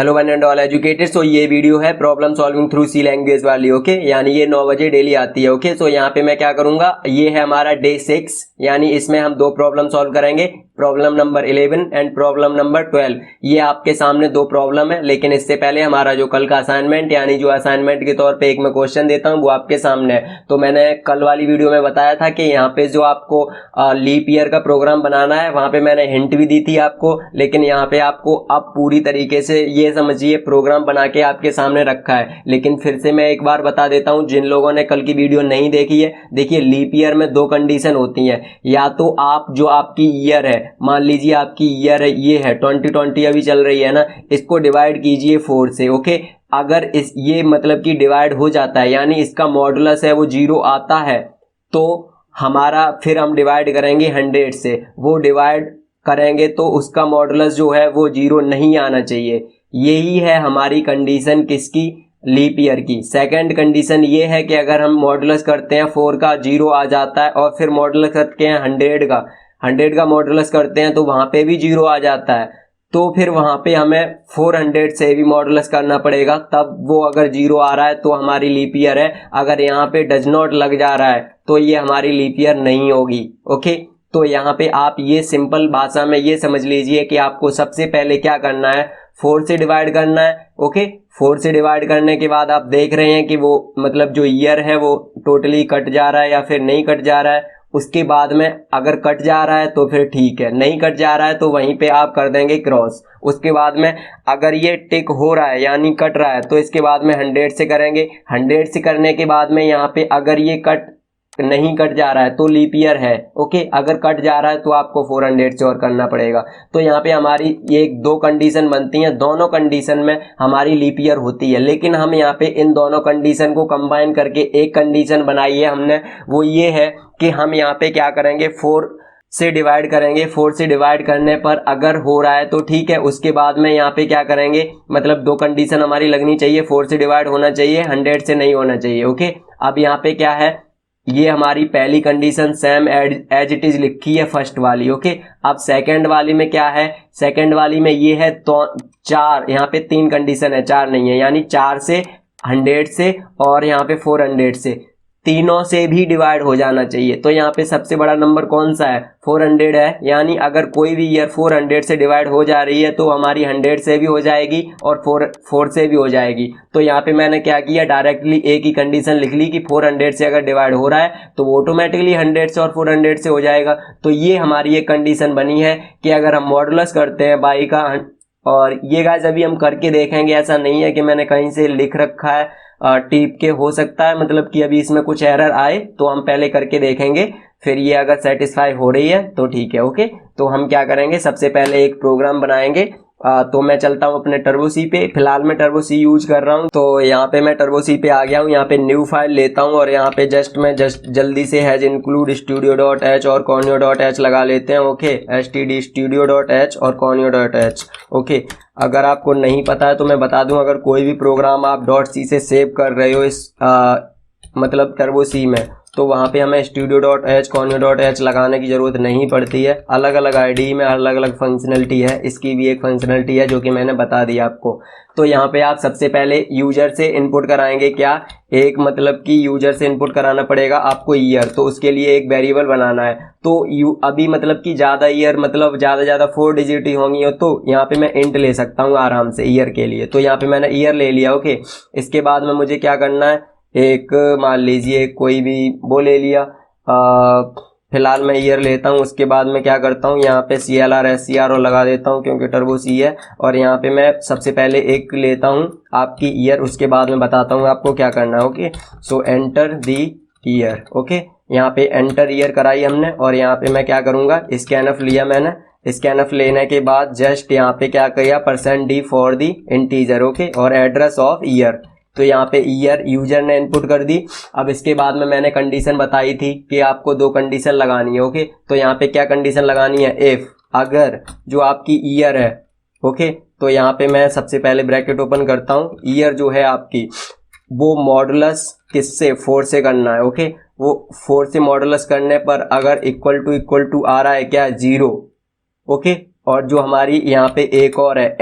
Hello one and all educated. So ये video है problem solving through C language वाली। Okay, यानी ये 9 बजे डेली आती है। ओके, सो यहाँ पे मैं क्या करूंगा, ये है हमारा डे 6, यानी इसमें हम 2 प्रॉब्लम सॉल्व करेंगे, problem number 11 and problem number 12। ये आपके सामने 2 प्रॉब्लम है, लेकिन इससे पहले हमारा जो कल का असाइनमेंट, यानी जो असाइनमेंट के तौर पे एक मैं क्वेश्चन देता हूँ वो आपके सामने है। तो मैंने कल वाली वीडियो में बताया था कि यहाँ पे जो आपको लीप ईयर का प्रोग्राम बनाना है, वहां पे मैंने हिंट भी दी थी आपको, लेकिन यहाँ पे आपको अब पूरी तरीके से ये समझिए प्रोग्राम बना के आपके सामने रखा है। लेकिन फिर से मैं एक बार बता देता हूँ जिन लोगों ने कल की वीडियो नहीं देखी है। देखिए, लीप ईयर में 2 कंडीशन होती हैं। या तो आप जो आपकी ईयर है, मान लीजिए आपकी ईयर है, ये है 2020 अभी चल रही है ना, इसको डिवाइड कीजिए 4 से। ओके, अगर इस ये मतलब कि डिवाइड हो जाता है, यानी इसका मॉडुलस है वो 0 आता है, तो हमारा फिर हम डिवाइड करेंगे 100 से। वो डिवाइड करेंगे तो उसका मॉडुलस जो है वो 0 नहीं आना चाहिए। यही है हमारी कंडीशन किसकी, लीप ईयर की। सेकंड कंडीशन ये है कि अगर हम मॉडुलस करते हैं 4 का, 0 आ जाता है, और फिर मॉडुलस करते हैं 100 का मॉडुलस करते हैं तो वहां पे भी 0 आ जाता है, तो फिर वहां पे हमें 400 से भी मॉडुलस करना पड़ेगा, तब वो अगर 0 आ रहा है तो हमारी लीप ईयर है। अगर यहाँ पे डज नॉट लग जा रहा है तो ये हमारी लीप ईयर नहीं होगी। ओके, तो यहाँ पे आप ये सिंपल भाषा में ये समझ लीजिए कि आपको सबसे पहले क्या करना है, 4 से डिवाइड करना है। ओके, 4 से डिवाइड करने के बाद आप देख रहे हैं कि वो मतलब जो ईयर है वो टोटली कट जा रहा है या फिर नहीं कट जा रहा है। उसके बाद में अगर कट जा रहा है तो फिर ठीक है, नहीं कट जा रहा है तो वहीं पे आप कर देंगे क्रॉस। उसके बाद में अगर ये टिक हो रहा है यानी कट रहा है तो इसके बाद में 100 से करेंगे। 100 से करने के बाद में यहाँ पे अगर ये नहीं कट जा रहा है तो लीप ईयर है। ओके, अगर कट जा रहा है तो आपको 400 से और करना पड़ेगा। तो यहाँ पे हमारी ये 2 कंडीशन बनती हैं, दोनों कंडीशन में हमारी लीप ईयर होती है। लेकिन हम यहाँ पे इन दोनों कंडीशन को कंबाइन करके एक कंडीशन बनाई है हमने, वो ये है कि हम यहाँ पे क्या करेंगे, 4 से डिवाइड करेंगे। 4 से डिवाइड करने पर अगर हो रहा है तो ठीक है, उसके बाद में यहाँ पे क्या करेंगे, मतलब 2 कंडीशन हमारी लगनी चाहिए, 4 से डिवाइड होना चाहिए, 100 से नहीं होना चाहिए। ओके, अब यहाँ पे क्या है, ये हमारी पहली condition same as it is लिखी है फर्स्ट वाली। ओके, अब सेकंड वाली में क्या है, सेकंड वाली में ये है तो 4, यहाँ पे 3 कंडीशन है, 4 नहीं है, यानी 4 से, 100 से और यहाँ पे 400 से, तीनों से भी डिवाइड हो जाना चाहिए। तो यहाँ पे सबसे बड़ा नंबर कौन सा है, 400 है। यानी अगर कोई भी ईयर 400 से डिवाइड हो जा रही है तो हमारी 100 से भी हो जाएगी और 4 से भी हो जाएगी। तो यहाँ पे मैंने क्या किया, डायरेक्टली एक ही कंडीशन लिख ली कि 400 से अगर डिवाइड हो रहा है तो वो ऑटोमेटिकली 100 से और 400 से हो जाएगा। तो ये हमारी एक कंडीशन बनी है कि अगर हम मॉडुलस करते हैं बाई का, और ये गाइस अभी हम करके देखेंगे, ऐसा नहीं है कि मैंने कहीं से लिख रखा है टिप के, हो सकता है मतलब कि अभी इसमें कुछ एरर आए, तो हम पहले करके देखेंगे, फिर ये अगर सेटिस्फाई हो रही है तो ठीक है। ओके, तो हम क्या करेंगे, सबसे पहले एक प्रोग्राम बनाएंगे। तो मैं चलता हूँ अपने टर्बो सी पे, फिलहाल मैं टर्बो सी यूज कर रहा हूँ। तो यहाँ पे मैं टर्बो सी पे आ गया हूँ, यहाँ पे न्यू फाइल लेता हूँ और यहाँ पे जस्ट जल्दी से हैज इंक्लूड studio.h और conio.h लगा लेते हैं। ओके, std studio.h और conio.h। ओके, अगर आपको नहीं पता है तो मैं बता दूं, अगर कोई भी प्रोग्राम आप .c से सेव कर रहे हो इस मतलब टर्बो सी में, तो वहाँ पे हमें studio.h conio.h लगाने की ज़रूरत नहीं पड़ती है। अलग अलग आईडी में अलग अलग फंक्शनलिटी है, इसकी भी एक फंक्शनलिटी है जो कि मैंने बता दी आपको। तो यहाँ पे आप सबसे पहले यूजर से इनपुट कराएंगे, क्या, एक मतलब कि यूजर से इनपुट कराना पड़ेगा आपको ईयर, तो उसके लिए एक वेरिएबल बनाना है। तो अभी मतलब कि ज़्यादा ईयर मतलब ज़्यादा 4 डिजिट ही होंगी हो, तो यहाँ पे मैं इंट ले सकता हूँ आराम से ईयर के लिए। तो यहाँ पे मैंने ईयर ले लिया। ओके, इसके बाद में मुझे क्या करना है, एक मान लीजिए कोई भी वो ले लिया, फिलहाल मैं ईयर लेता हूँ। उसके बाद में क्या करता हूँ, यहाँ पे CLR SCR लगा देता हूँ क्योंकि टर्बो सी है, और यहाँ पे मैं सबसे पहले एक लेता हूँ आपकी ईयर, उसके बाद में बताता हूँ आपको क्या करना है। Okay, so enter the year. Okay, यहाँ पे एंटर ईयर कराई हमने, और यहाँ पे मैं क्या करूँगा, स्कैनफ लिया मैंने। स्कैनफ लेने के बाद जस्ट यहाँ पे क्या किया, %d for the integer. Okay, और एड्रेस ऑफ ईयर, तो यहाँ पे ईयर यूजर ने इनपुट कर दी। अब इसके बाद में मैंने कंडीशन बताई थी कि आपको 2 कंडीशन लगानी है। ओके, तो यहाँ पे क्या कंडीशन लगानी है, इफ अगर जो आपकी ईयर है, ओके, तो यहाँ पे मैं सबसे पहले ब्रैकेट ओपन करता हूँ, ईयर जो है आपकी वो मॉडुलस किससे, 4 से करना है। ओके, वो 4 से मॉडुलस करने पर अगर इक्वल टू आ रहा है क्या, 0। ओके, और जो हमारी यहाँ पे एक और है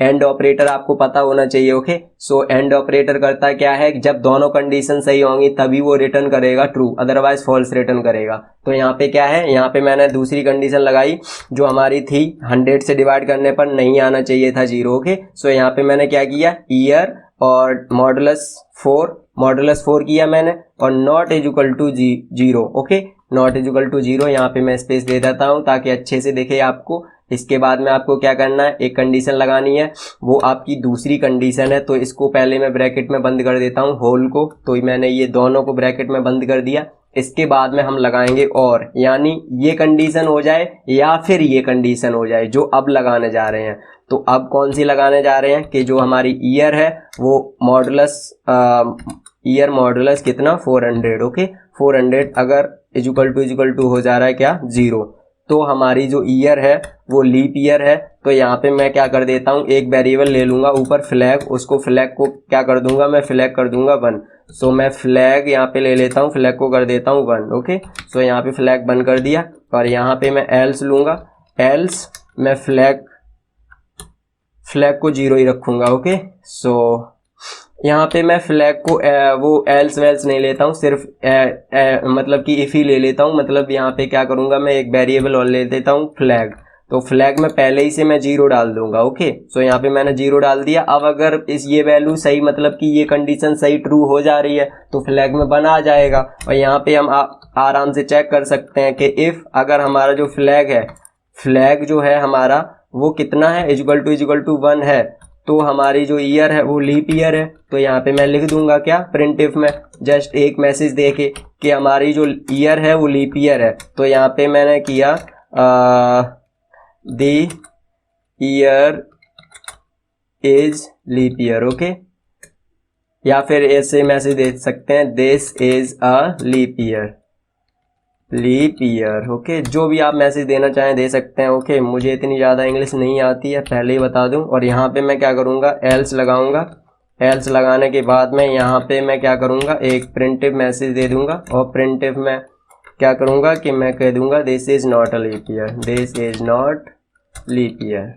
एंड ऑपरेटर आपको पता होना चाहिए। ओके, सो एंड ऑपरेटर करता क्या है, जब दोनों कंडीशन सही होंगी तभी वो रिटर्न करेगा ट्रू, अदरवाइज फॉल्स रिटर्न करेगा। तो यहाँ पे क्या है, यहाँ पे मैंने दूसरी कंडीशन लगाई जो हमारी थी 100 से डिवाइड करने पर नहीं आना चाहिए था 0। ओके, सो यहाँ पे मैंने क्या किया, ईयर और मॉडुलस 4 किया मैंने, और not is equal to 0। Okay, not is equal to 0, यहाँ पे मैं स्पेस दे देता हूँ ताकि अच्छे से दिखे आपको। इसके बाद में आपको क्या करना है, एक कंडीशन लगानी है, वो आपकी दूसरी कंडीशन है। तो इसको पहले मैं ब्रैकेट में बंद कर देता हूँ होल को, तो मैंने ये दोनों को ब्रैकेट में बंद कर दिया। इसके बाद में हम लगाएंगे और, यानी ये कंडीशन हो जाए या फिर ये कंडीशन हो जाए जो अब लगाने जा रहे हैं। तो अब कौन सी लगाने जा रहे हैं कि जो हमारी ईयर है वो ईयर मॉडुलस कितना 400। ओके, 400 अगर इक्वल टू हो जा रहा है क्या 0, तो हमारी जो ईयर है वो लीप ईयर है। तो यहाँ पे मैं क्या कर देता हूँ, एक वेरिएबल ले लूँगा ऊपर फ्लैग, उसको फ्लैग को क्या कर दूंगा, मैं फ्लैग कर दूंगा 1। सो मैं फ्लैग यहाँ पे ले लेता हूँ, फ्लैग को कर देता हूँ 1। ओके, सो यहाँ पे फ्लैग 1 कर दिया, और यहाँ पे मैं एल्स लूँगा, एल्स मैं फ्लैग को 0 ही रखूँगा। ओके, सो यहाँ पे मैं फ्लैग को वो एल्स वेल्स नहीं लेता हूँ, सिर्फ मतलब कि इफ़ ही ले लेता हूँ। मतलब यहाँ पे क्या करूँगा, मैं एक वेरिएबल और ले देता हूँ फ्लैग, तो फ्लैग में पहले ही से मैं 0 डाल दूंगा। ओके, सो यहाँ पे मैंने 0 डाल दिया। अब अगर ये वैल्यू सही, मतलब कि ये कंडीशन सही ट्रू हो जा रही है तो फ्लैग में 1 आ जाएगा। और यहाँ पे हम आराम से चेक कर सकते हैं कि इफ़ अगर हमारा जो फ्लैग जो है हमारा वो कितना है, इक्वल टू 1 है, तो हमारी जो ईयर है वो लीप ईयर है। तो यहाँ पे मैं लिख दूंगा क्या, प्रिंट इफ में जस्ट एक मैसेज देके कि हमारी जो ईयर है वो लीप ईयर है। तो यहाँ पे मैंने किया the year is leap year. Okay, या फिर ऐसे मैसेज दे सकते हैं, this is a leap year. Okay, जो भी आप मैसेज देना चाहें दे सकते हैं। ओके, मुझे इतनी ज़्यादा इंग्लिश नहीं आती है, पहले ही बता दूं। और यहाँ पे मैं क्या करूँगा, एल्स लगाऊंगा। एल्स लगाने के बाद में यहाँ पे मैं क्या करूँगा, एक प्रिंटिव मैसेज दे दूंगा, और प्रिंटिव में क्या करूँगा कि मैं कह दूंगा this is not a leap year, this is not leap year.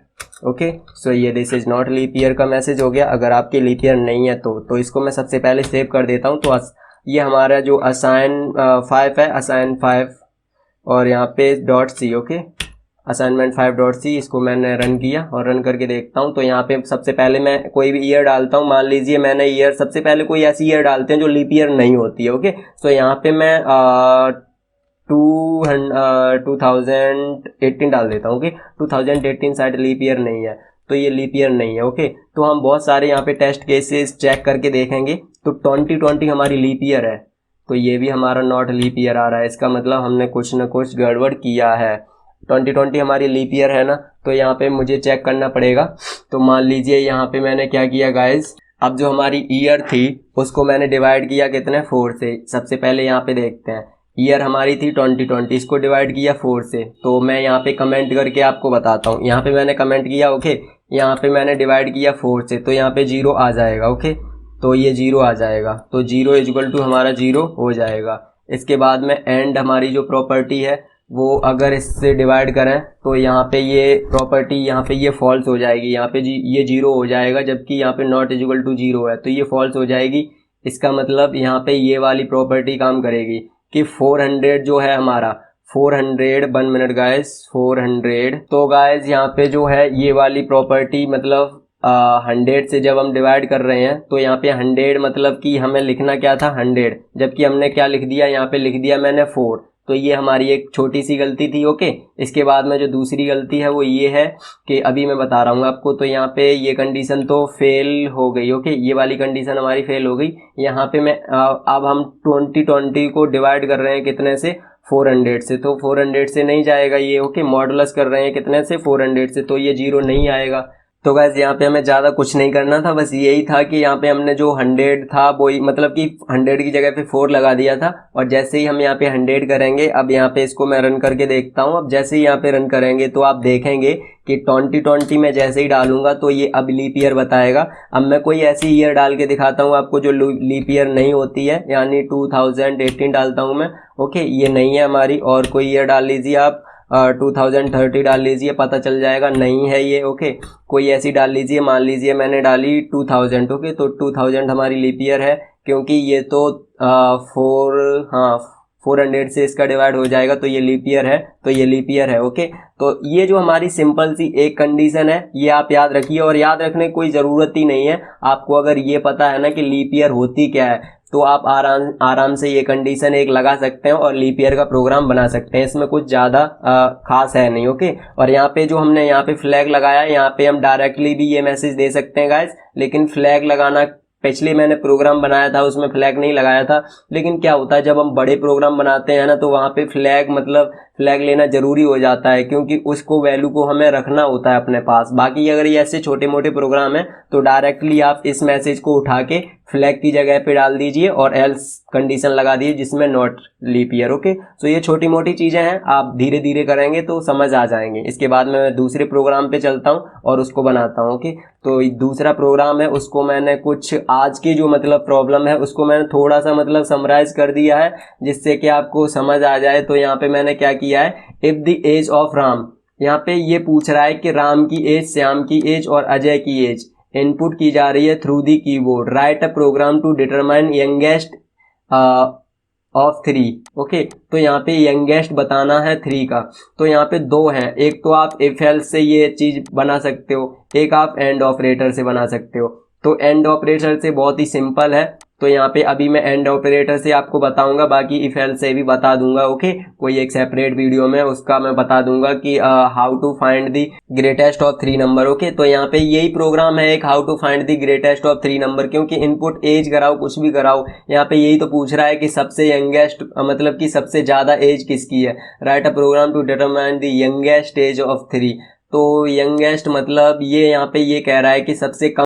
Okay, so ये this is not leap year का मैसेज हो गया। अगर आपके लीप ईयर नहीं है तो इसको मैं सबसे पहले सेव कर देता हूँ। तो ये हमारा जो असाइन 5 है, असाइन 5, और यहाँ पे .c। ओके, असाइनमेंट 5.c, इसको मैंने रन किया और रन करके देखता हूँ। तो यहाँ पे सबसे पहले मैं कोई भी ईयर डालता हूँ। मान लीजिए मैंने ईयर, सबसे पहले कोई ऐसी ईयर डालते हैं जो लीप ईयर नहीं होती है। ओके, तो यहाँ पे मैं 2018 डाल देता हूँ। ओके, 2018 शायद लीप ईयर नहीं है, तो ये लीप ईयर नहीं है। ओके, तो हम बहुत सारे यहाँ पे टेस्ट केसेस चेक करके देखेंगे। तो 2020 हमारी लीप ईयर है, तो ये भी हमारा नॉट लीप ईयर आ रहा है। इसका मतलब हमने कुछ न कुछ गड़बड़ किया है। 2020 हमारी लीप ईयर है ना, तो यहाँ पे मुझे चेक करना पड़ेगा। तो मान लीजिए यहाँ पे मैंने क्या किया गाइस, अब जो हमारी ईयर थी उसको मैंने डिवाइड किया कितने, 4 से। सबसे पहले यहाँ पे देखते हैं, ईयर हमारी थी 2020, इसको डिवाइड किया 4 से। तो मैं यहाँ पे कमेंट करके आपको बताता हूँ। यहाँ पे मैंने कमेंट किया। ओके, यहाँ पे मैंने डिवाइड किया 4 से, तो यहाँ पे 0 आ जाएगा। ओके, तो ये 0 आ जाएगा, तो 0 इक्वल टू हमारा 0 हो जाएगा। इसके बाद में एंड हमारी जो प्रॉपर्टी है वो अगर इससे डिवाइड करें तो यहाँ पे ये प्रॉपर्टी, यहाँ पे ये फॉल्स हो जाएगी। यहाँ पे ये 0 हो जाएगा, जबकि यहाँ पे नॉट इक्वल टू 0 है, तो ये फॉल्स हो जाएगी। इसका मतलब यहाँ पे ये वाली प्रॉपर्टी काम करेगी कि 400 जो है हमारा 400, 1 मिनट गाइस, 400। तो गाइस यहाँ पे जो है ये वाली प्रॉपर्टी, मतलब 100 से जब हम डिवाइड कर रहे हैं तो यहाँ पे 100 मतलब कि हमें लिखना क्या था 100, जबकि हमने क्या लिख दिया, यहाँ पे लिख दिया मैंने 4। तो ये हमारी एक छोटी सी गलती थी। ओके, इसके बाद में जो दूसरी गलती है वो ये है कि अभी मैं बता रहा हूँ आपको। तो यहाँ पे ये कंडीशन तो फेल हो गई। ओके, ये वाली कंडीशन हमारी फेल हो गई। यहाँ पे मैं अब हम 2020 को डिवाइड कर रहे हैं कितने से, 400 से, तो 400 से नहीं जाएगा ये। ओके, मॉडुलस कर रहे हैं कितने से, 400 से, तो ये 0 नहीं आएगा। तो गाइस यहाँ पे हमें ज़्यादा कुछ नहीं करना था, बस यही था कि यहाँ पे हमने जो 100 था वो मतलब कि 100 की जगह पे 4 लगा दिया था। और जैसे ही हम यहाँ पे 100 करेंगे, अब यहाँ पे इसको मैं रन करके देखता हूँ। अब जैसे ही यहाँ पे रन करेंगे तो आप देखेंगे कि 2020 में जैसे ही डालूंगा तो ये अब लीप ईयर बताएगा। अब मैं कोई ऐसी ईयर डाल के दिखाता हूँ आपको जो लीप ईयर नहीं होती है, यानी 2018 डालता हूँ मैं। ओके, ये नहीं है हमारी, और कोई ईयर डाल लीजिए आप, 2030 डाल लीजिए, पता चल जाएगा नहीं है ये। ओके, कोई ऐसी डाल लीजिए, मान लीजिए मैंने डाली 2000। ओके, तो 2000 हमारी लीप ईयर है, क्योंकि ये तो 400 से इसका डिवाइड हो जाएगा, तो ये लीप ईयर है, तो ये लीप ईयर है। ओके, तो ये जो हमारी सिंपल सी एक कंडीशन है, ये आप याद रखिए, और याद रखने की कोई ज़रूरत ही नहीं है आपको। अगर ये पता है ना कि लीप ईयर होती क्या है, तो आप आराम आराम से ये कंडीशन एक लगा सकते हैं और लीप ईयर का प्रोग्राम बना सकते हैं। इसमें कुछ ज़्यादा खास है नहीं। ओके, और यहाँ पे जो हमने यहाँ पे फ्लैग लगाया है, यहाँ पे हम डायरेक्टली भी ये मैसेज दे सकते हैं गाइस, लेकिन फ्लैग लगाना, पिछले मैंने प्रोग्राम बनाया था उसमें फ्लैग नहीं लगाया था। लेकिन क्या होता है, जब हम बड़े प्रोग्राम बनाते हैं ना, तो वहाँ पे फ्लैग मतलब फ्लैग लेना जरूरी हो जाता है, क्योंकि उसको वैल्यू को हमें रखना होता है अपने पास। बाकी अगर ये ऐसे छोटे मोटे प्रोग्राम है, तो डायरेक्टली आप इस मैसेज को उठा के फ्लैग की जगह पे डाल दीजिए और एल्स कंडीशन लगा दीजिए जिसमें नॉट लीप ईयर। ओके, तो ये छोटी मोटी चीजें हैं, आप धीरे धीरे करेंगे तो समझ आ जाएंगे। इसके बाद में मैं दूसरे प्रोग्राम पे चलता हूँ और उसको बनाता हूँ। ओके, तो दूसरा प्रोग्राम है, उसको मैंने कुछ आज की जो मतलब प्रॉब्लम है उसको मैंने थोड़ा सा मतलब समराइज कर दिया है, जिससे कि आपको समझ आ जाए। तो यहाँ पे मैंने क्या किया है, if the age of Ram, यहाँ पे ये पूछ रहा है कि राम की एज, श्याम की एज और अजय की एज इनपुट की जा रही है through the keyboard. Write a program to determine youngest of 3। Okay, तो यहाँ पे यंगेस्ट बताना है 3 का। तो यहाँ पे दो हैं, एक तो आप इफ एल्स से ये चीज बना सकते हो, एक आप एंड ऑपरेटर से बना सकते हो। तो एंड ऑपरेटर से बहुत ही सिंपल है, तो यहाँ पे अभी मैं एंड ऑपरेटर से आपको बताऊंगा, बाकी इफ एल्स से भी बता दूंगा। ओके, कोई एक सेपरेट वीडियो में उसका मैं बता दूंगा कि how to find the greatest of 3 number. Okay, तो यहाँ पे यही प्रोग्राम है एक, how to find the greatest of 3 number, क्योंकि इनपुट एज कराओ कुछ भी कराओ, यहाँ पे यही तो पूछ रहा है कि सबसे यंगेस्ट मतलब कि सबसे ज्यादा एज किसकी है। Write a program to determine the youngest age of 3। तो यंगेस्ट मतलब ये यहाँ पे ये कह रहा है कि सबसे कम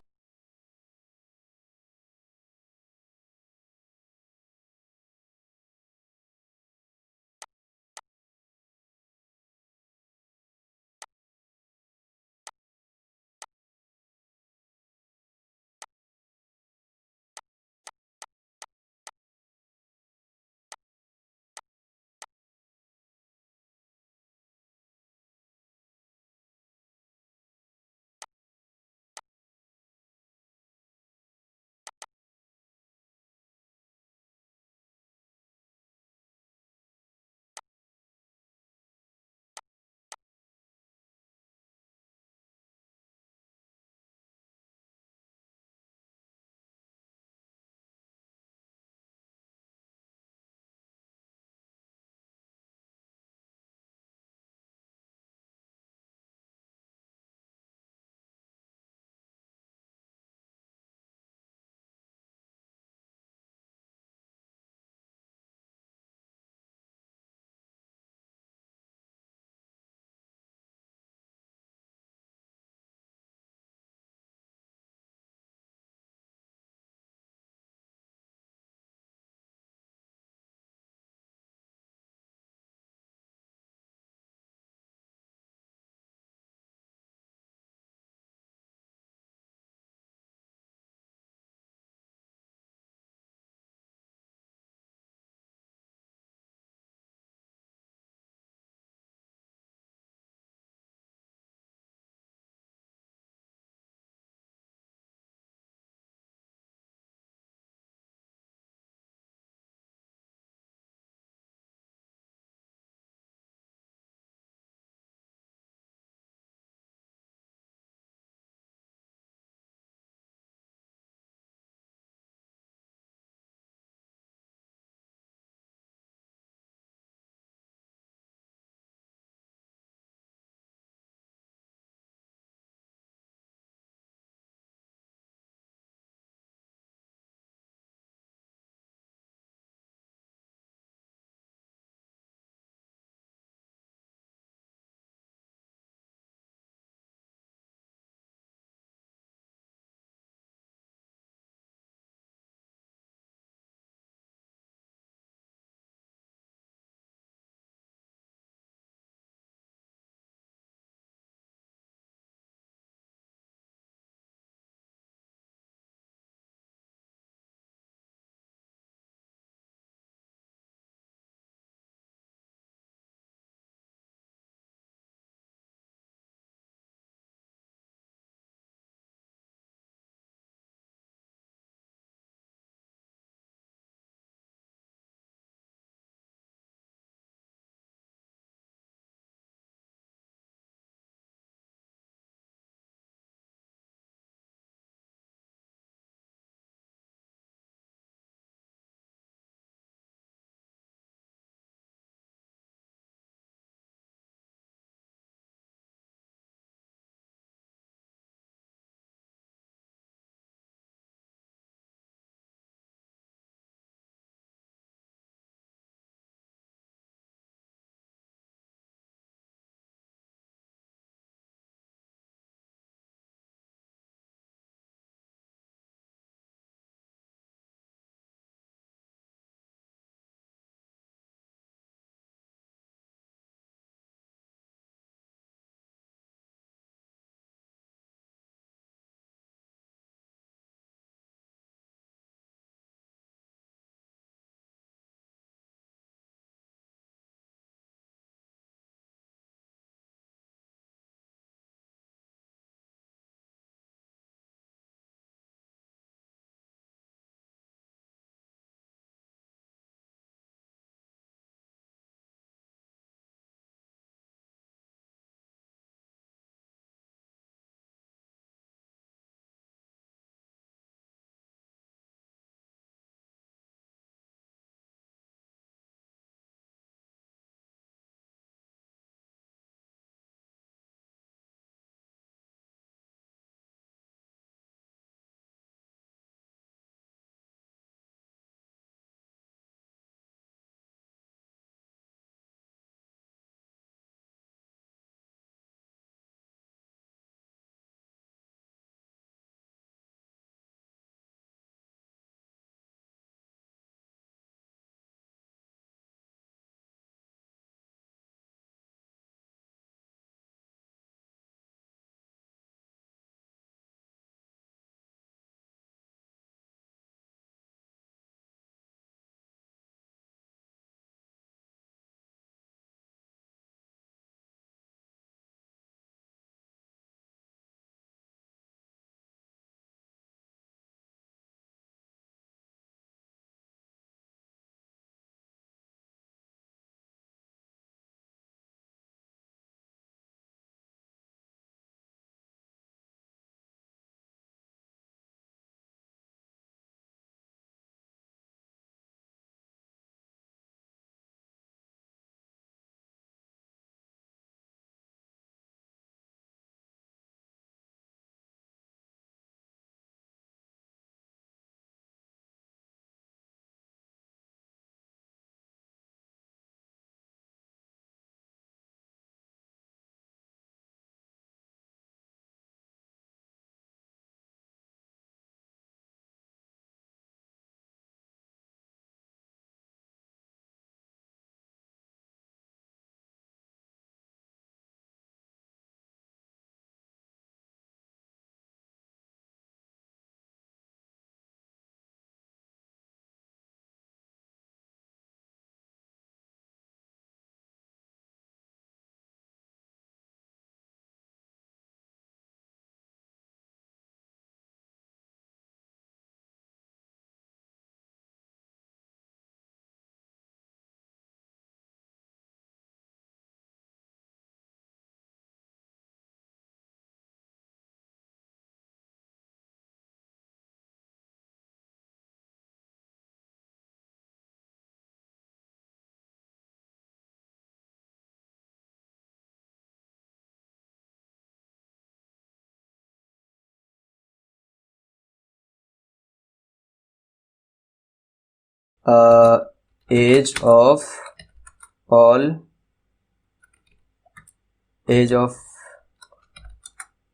age of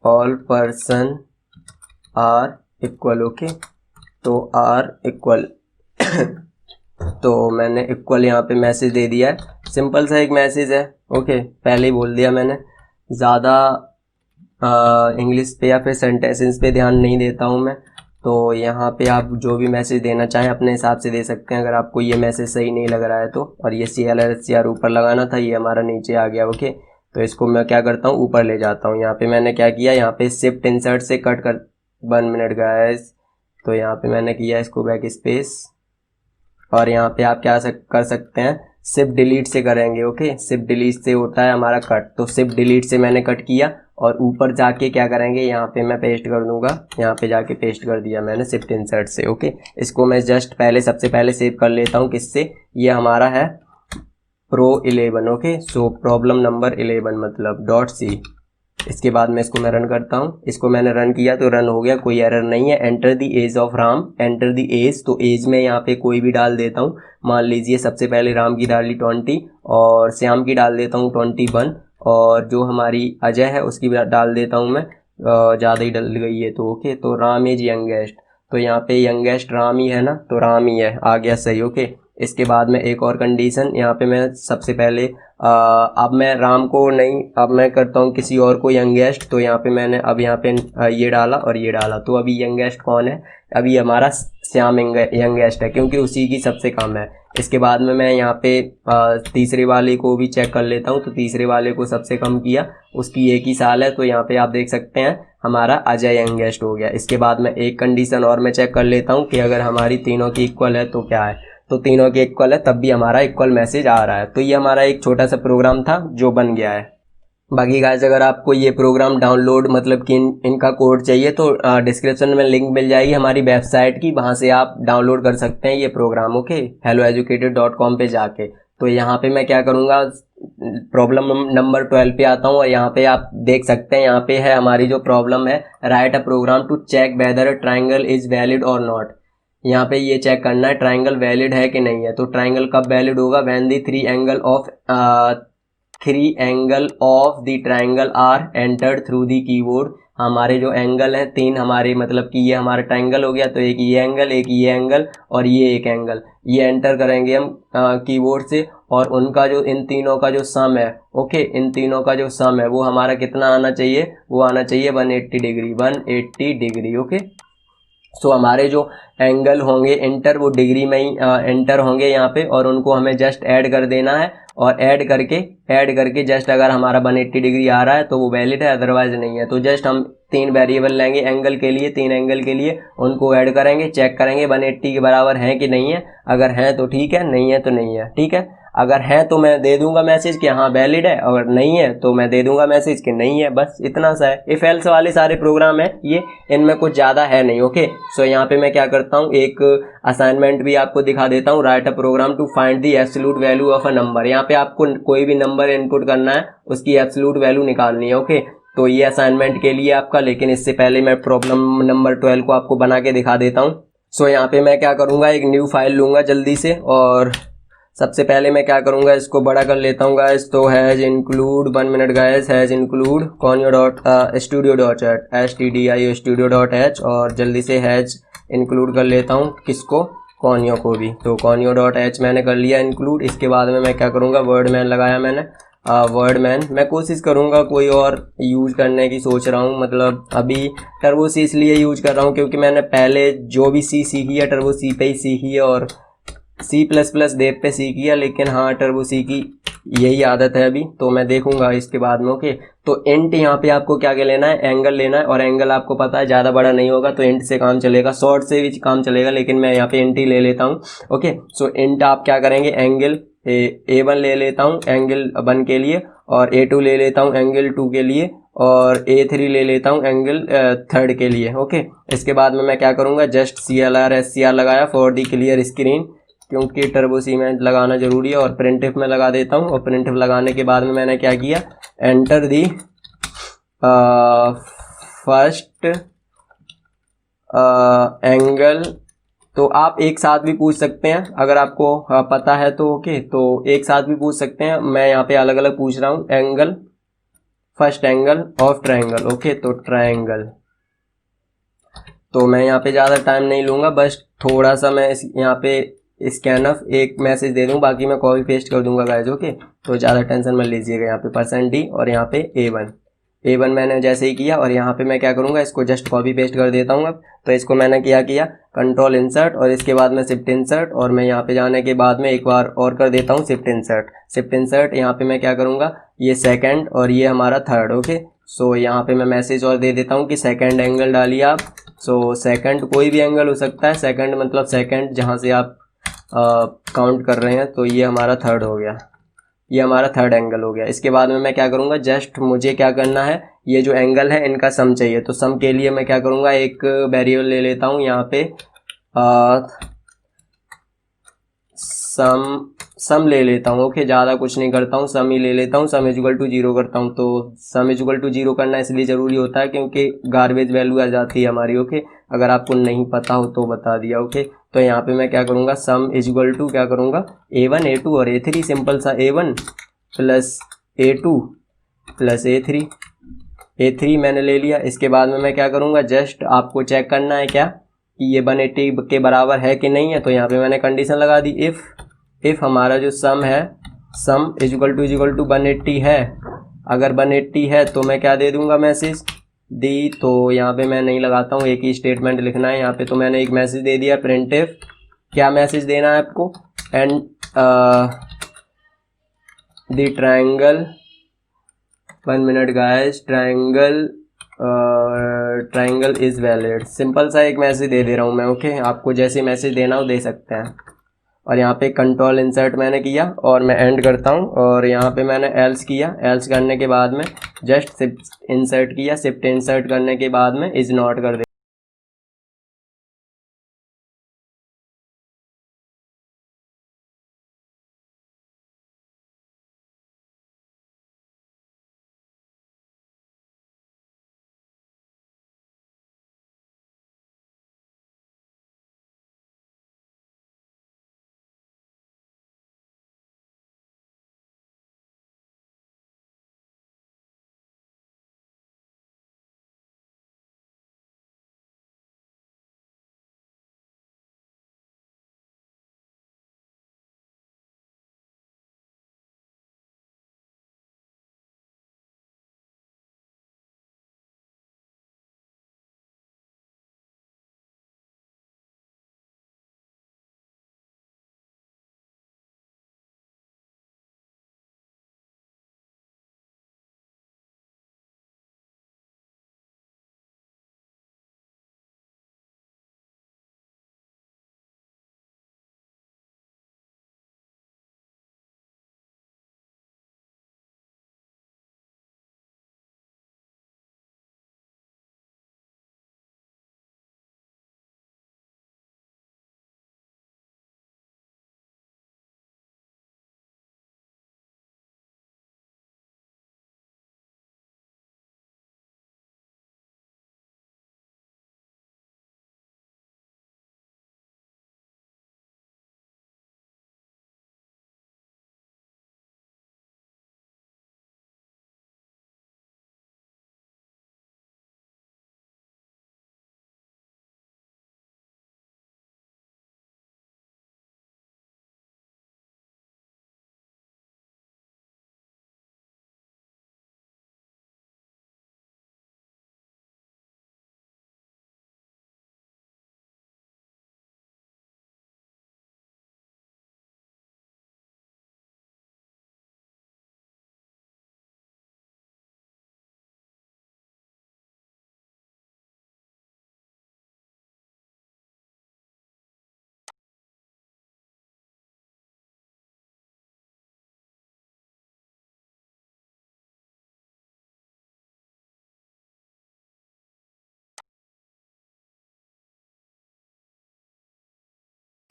all person are equal, okay. तो आर इक्वल तो मैंने इक्वल यहाँ पे मैसेज दे दिया है, सिंपल सा एक मैसेज है, ओके। पहले ही बोल दिया मैंने, ज़्यादा इंग्लिश पे या फिर सेंटेंसेस पे ध्यान नहीं देता हूँ मैं। तो यहाँ पे आप जो भी मैसेज देना चाहें अपने हिसाब से दे सकते हैं, अगर आपको ये मैसेज सही नहीं लग रहा है तो। और ये CLR ऊपर लगाना था, ये हमारा नीचे आ गया, ओके। तो इसको मैं क्या करता हूँ, ऊपर ले जाता हूँ। यहाँ पे मैंने क्या किया, यहाँ पे शिफ्ट इंसर्ट से कट कर 1 मिनट गाइस। तो यहाँ पे मैंने किया इसको बैक स्पेस, और यहाँ पे आप क्या कर सकते हैं, शिफ्ट डिलीट से करेंगे, ओके। शिफ्ट डिलीट से होता है हमारा कट, तो शिफ्ट डिलीट से मैंने कट किया और ऊपर जाके क्या करेंगे, यहाँ पे मैं पेस्ट कर दूंगा। यहाँ पे जाके पेस्ट कर दिया मैंने शिफ्ट इंसर्ट से, ओके। इसको मैं जस्ट सबसे पहले सेव कर लेता हूँ, किससे, ये हमारा है Pro 11, okay. So problem number 11 मतलब .c। इसके बाद में इसको मैं रन करता हूँ, इसको मैंने रन किया तो रन हो गया, कोई एरर नहीं है। Enter the age of Ram, enter the age, तो एज में यहाँ पे कोई भी डाल देता हूँ। मान लीजिए सबसे पहले राम की डाली 20 और श्याम की डाल देता हूँ 21, और जो हमारी अजय है उसकी डाल देता हूँ मैं, ज़्यादा ही डल गई है तो, ओके। तो राम इज यंगेस्ट, तो यहाँ पे यंगेस्ट राम ही है ना, तो राम ही है, आ गया सही, ओके। इसके बाद में एक और कंडीशन, यहाँ पे मैं सबसे पहले अब मैं राम को नहीं, अब मैं करता हूँ किसी और को यंगेस्ट। तो यहाँ पे मैंने अब यहाँ पे ये डाला और ये डाला, तो अभी यंगेस्ट कौन है, अभी हमारा श्याम यंगेस्ट है, क्योंकि उसी की सबसे कम है। इसके बाद में मैं यहाँ पे तीसरे वाले को भी चेक कर लेता हूँ, तो तीसरे वाले को सबसे कम किया, उसकी 1 ही साल है, तो यहाँ पे आप देख सकते हैं हमारा अजय यंगेस्ट हो गया। इसके बाद में एक कंडीशन और मैं चेक कर लेता हूँ कि अगर हमारी तीनों की इक्वल है तो क्या है, तो तीनों के इक्वल है तब भी हमारा इक्वल मैसेज आ रहा है। तो ये हमारा एक छोटा सा प्रोग्राम था जो बन गया है। बाकी गाइस अगर आपको ये प्रोग्राम डाउनलोड मतलब कि इनका कोड चाहिए तो डिस्क्रिप्शन में लिंक मिल जाएगी हमारी वेबसाइट की, वहाँ से आप डाउनलोड कर सकते हैं ये प्रोग्राम, ओके, helloeducated.com पे जाके। तो यहाँ पे मैं क्या करूँगा, प्रॉब्लम नंबर 12 पे आता हूँ, और यहाँ पे आप देख सकते हैं, यहाँ पे है हमारी जो प्रॉब्लम है, write a program to check whether triangle is valid और नॉट। यहाँ पे ये चेक करना है ट्राइंगल वैलिड है कि नहीं है। तो ट्राइंगल कब वैलिड होगा, when the three angle of the triangle are entered through the keyboard. हमारे जो एंगल हैं 3 हमारे, मतलब कि ये हमारा ट्राइंगल हो गया, तो एक ये एंगल, एक ये एंगल और ये एक एंगल, ये एंटर करेंगे हम कीबोर्ड से, और उनका जो इन तीनों का जो सम है, ओके, इन तीनों का जो सम है वो हमारा कितना आना चाहिए, वो आना चाहिए 180 डिग्री, 180 डिग्री, ओके। सो हमारे जो एंगल होंगे एंटर, वो डिग्री में ही एंटर होंगे यहाँ पे, और उनको हमें जस्ट ऐड कर देना है, और ऐड करके जस्ट अगर हमारा 180 डिग्री आ रहा है तो वो वैलिड है, अदरवाइज नहीं है। तो जस्ट हम 3 वेरिएबल लेंगे एंगल के लिए, 3 एंगल के लिए उनको ऐड करेंगे, चेक करेंगे 180 के बराबर है कि नहीं है, अगर है तो ठीक है, नहीं है तो नहीं है, ठीक है। अगर है तो मैं दे दूंगा मैसेज कि हाँ वैलिड है, अगर नहीं है तो मैं दे दूंगा मैसेज कि नहीं है, बस इतना सा है। इफ एल्स वाले सारे प्रोग्राम है ये, इनमें कुछ ज़्यादा है नहीं, ओके। सो यहाँ पे मैं क्या करता हूँ, एक असाइनमेंट भी आपको दिखा देता हूँ, write a program to find the absolute value of a number. यहाँ पे आपको कोई भी नंबर इनपुट करना है, उसकी एब्सोल्यूट वैल्यू निकालनी है, ओके। तो ये असाइनमेंट के लिए आपका, लेकिन इससे पहले मैं प्रॉब्लम नंबर 12 को आपको बना के दिखा देता हूँ। सो यहाँ पे मैं क्या करूँगा, एक न्यू फाइल लूँगा जल्दी से, और सबसे पहले मैं क्या करूँगा, इसको बड़ा कर लेता हूँ गाइस। तो hash include 1 minute guys, hash include conio dot studio dot STDIO studio dot H, और जल्दी से हैज इंक्लूड कर लेता हूँ किसको, कॉन्यो को भी। तो कॉन्यो डॉट H मैंने कर लिया इंक्लूड। इसके बाद में मैं क्या करूँगा, वर्ड मैन लगाया मैंने, वर्ड मैन। मैं कोशिश करूँगा कोई और यूज़ करने की सोच रहा हूँ, मतलब अभी टर्बो सी इसलिए यूज कर रहा हूँ क्योंकि मैंने पहले जो भी सी सीखी है टर्बो सी पे ही सीखी है, और C++ देव पे सीखी है, लेकिन हाँ टर्बो सी की यही आदत है अभी, तो मैं देखूंगा इसके बाद में, ओके। तो इंट यहाँ पे आपको क्या क्या लेना है, एंगल लेना है, और एंगल आपको पता है ज़्यादा बड़ा नहीं होगा तो इंट से काम चलेगा, शॉर्ट से भी काम चलेगा, लेकिन मैं यहाँ पे इंट ही ले लेता हूँ, ओके। सो इंट आप क्या करेंगे, एंगल A1 ले लेता हूँ एंगल 1 के लिए, और A2 ले लेता हूँ एंगल 2 के लिए, और A3 ले लेता हूँ एंगल 3 के लिए, ओके। इसके बाद में मैं क्या करूँगा, जस्ट CLR SCR लगाया फॉर दी क्लियर स्क्रीन, क्योंकि टर्बो सी में लगाना जरूरी है, और प्रिंटिफ में लगा देता हूँ। और प्रिंटिफ लगाने के बाद में मैंने क्या किया, एंटर दी फर्स्ट एंगल तो आप एक साथ भी पूछ सकते हैं अगर आपको पता है तो ओके, तो एक साथ भी पूछ सकते हैं। मैं यहाँ पे अलग अलग पूछ रहा हूँ। Angle, first angle of triangle, okay, तो ट्रायंगल। तो मैं यहाँ पे ज़्यादा टाइम नहीं लूँगा, बस थोड़ा सा मैं यहाँ पे स्कैन ऑफ एक मैसेज दे दूँ, बाकी मैं कॉपी पेस्ट कर दूंगा गाइज, ओके। तो ज़्यादा टेंशन मत लीजिएगा। यहाँ पे %d और यहाँ पे A1 मैंने जैसे ही किया, और यहाँ पे मैं क्या करूँगा, इसको जस्ट कॉपी पेस्ट कर देता हूँ अब। तो इसको मैंने किया कंट्रोल इंसर्ट, और इसके बाद में शिफ्ट इंसर्ट, और मैं यहाँ पे जाने के बाद में एक बार और कर देता हूँ शिफ्ट इंसर्ट। यहाँ पे मैं क्या करूँगा, ये सेकंड और ये हमारा थर्ड, ओके। सो यहाँ पे मैं मैसेज और दे देता हूँ कि सेकंड एंगल डालिए आप। सो सेकंड कोई भी एंगल हो सकता है, सेकंड मतलब सेकंड जहाँ से आप काउंट कर रहे हैं। तो ये हमारा थर्ड हो गया, ये हमारा थर्ड एंगल हो गया। इसके बाद में मैं क्या करूँगा, जस्ट मुझे क्या करना है, ये जो एंगल है इनका सम चाहिए। तो सम के लिए मैं क्या करूँगा, एक वेरिएबल ले लेता हूँ यहाँ पे, सम सम ले लेता हूँ, ओके। ज़्यादा कुछ नहीं करता हूँ, सम ही ले लेता हूँ। सम इजल टू जीरो करता हूँ। तो सम इजल टू जीरो करना इसलिए ज़रूरी होता है क्योंकि गार्बेज वैल्यू आ जाती है हमारी, ओके। अगर आपको नहीं पता हो तो बता दिया, ओके। तो यहाँ पे मैं क्या करूँगा, सम इजल टू क्या करूँगा, A1 A2 और A3, सिंपल सा। A1 plus A2 plus A3 मैंने ले लिया। इसके बाद में मैं क्या करूँगा, जस्ट आपको चेक करना है क्या कि ये 180 के बराबर है कि नहीं है। तो यहाँ पे मैंने कंडीशन लगा दी, इफ़ हमारा जो सम है, सम इजल टू 180 है। अगर 180 है तो मैं क्या दे दूंगा, मैसेज दी। तो यहाँ पे मैं नहीं लगाता हूँ, एक ही स्टेटमेंट लिखना है यहाँ पे। तो मैंने एक मैसेज दे दिया, प्रिंटफ। क्या मैसेज देना है आपको, and the triangle, 1 minute guys, triangle is valid. Simple सा एक मैसेज दे दे रहा हूँ मैं, ओके। आपको जैसे मैसेज देना हो दे सकते हैं। और यहाँ पे कंट्रोल इंसर्ट मैंने किया और मैं एंड करता हूँ। और यहाँ पे मैंने एल्स किया, एल्स करने के बाद में जस्ट शिफ्ट इंसर्ट किया, शिफ्ट इंसर्ट करने के बाद में इज नॉट कर दे।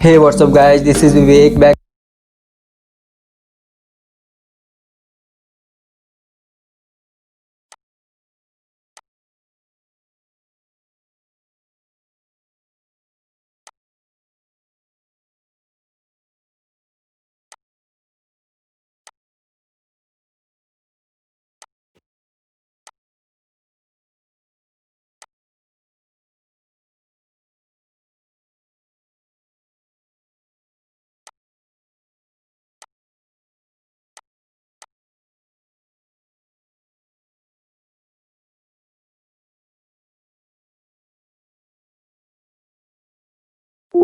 Hey what's up guys, this is Vivek back. ये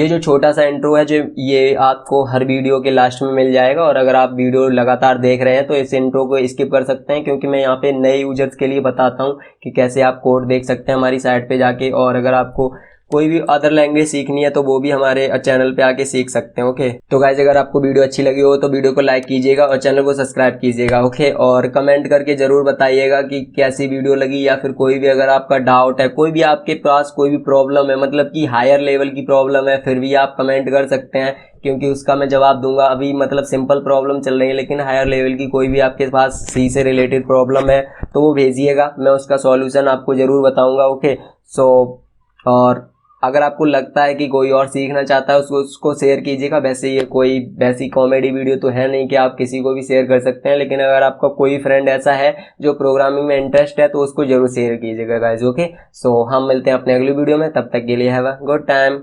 जो छोटा सा इंट्रो है जो ये आपको हर वीडियो के लास्ट में मिल जाएगा, और अगर आप वीडियो लगातार देख रहे हैं तो इस इंट्रो को स्किप कर सकते हैं, क्योंकि मैं यहाँ पे नए यूजर्स के लिए बताता हूँ कि कैसे आप कोड देख सकते हैं हमारी साइट पे जाके। और अगर आपको कोई भी अदर लैंग्वेज सीखनी है तो वो भी हमारे चैनल पे आके सीख सकते हैं। ओके, तो गाइज अगर आपको वीडियो अच्छी लगी हो तो वीडियो को लाइक कीजिएगा और चैनल को सब्सक्राइब कीजिएगा। ओके, और कमेंट करके जरूर बताइएगा कि कैसी वीडियो लगी, या फिर कोई भी अगर आपका डाउट है, कोई भी आपके पास कोई भी प्रॉब्लम है, मतलब कि हायर लेवल की प्रॉब्लम है, फिर भी आप कमेंट कर सकते हैं, क्योंकि उसका मैं जवाब दूंगा। अभी मतलब सिंपल प्रॉब्लम चल रही है, लेकिन हायर लेवल की कोई भी आपके पास सी से रिलेटेड प्रॉब्लम है तो वो भेजिएगा, मैं उसका सॉल्यूशन आपको जरूर बताऊंगा। ओके, सो और अगर आपको लगता है कि कोई और सीखना चाहता है उसको शेयर कीजिएगा। वैसे ये कोई वैसी कॉमेडी वीडियो तो है नहीं कि आप किसी को भी शेयर कर सकते हैं, लेकिन अगर आपका कोई फ्रेंड ऐसा है जो प्रोग्रामिंग में इंटरेस्ट है तो उसको जरूर शेयर कीजिएगा गाइज। ओके, सो हम मिलते हैं अपने अगली वीडियो में, तब तक के लिए हैव अ गुड टाइम।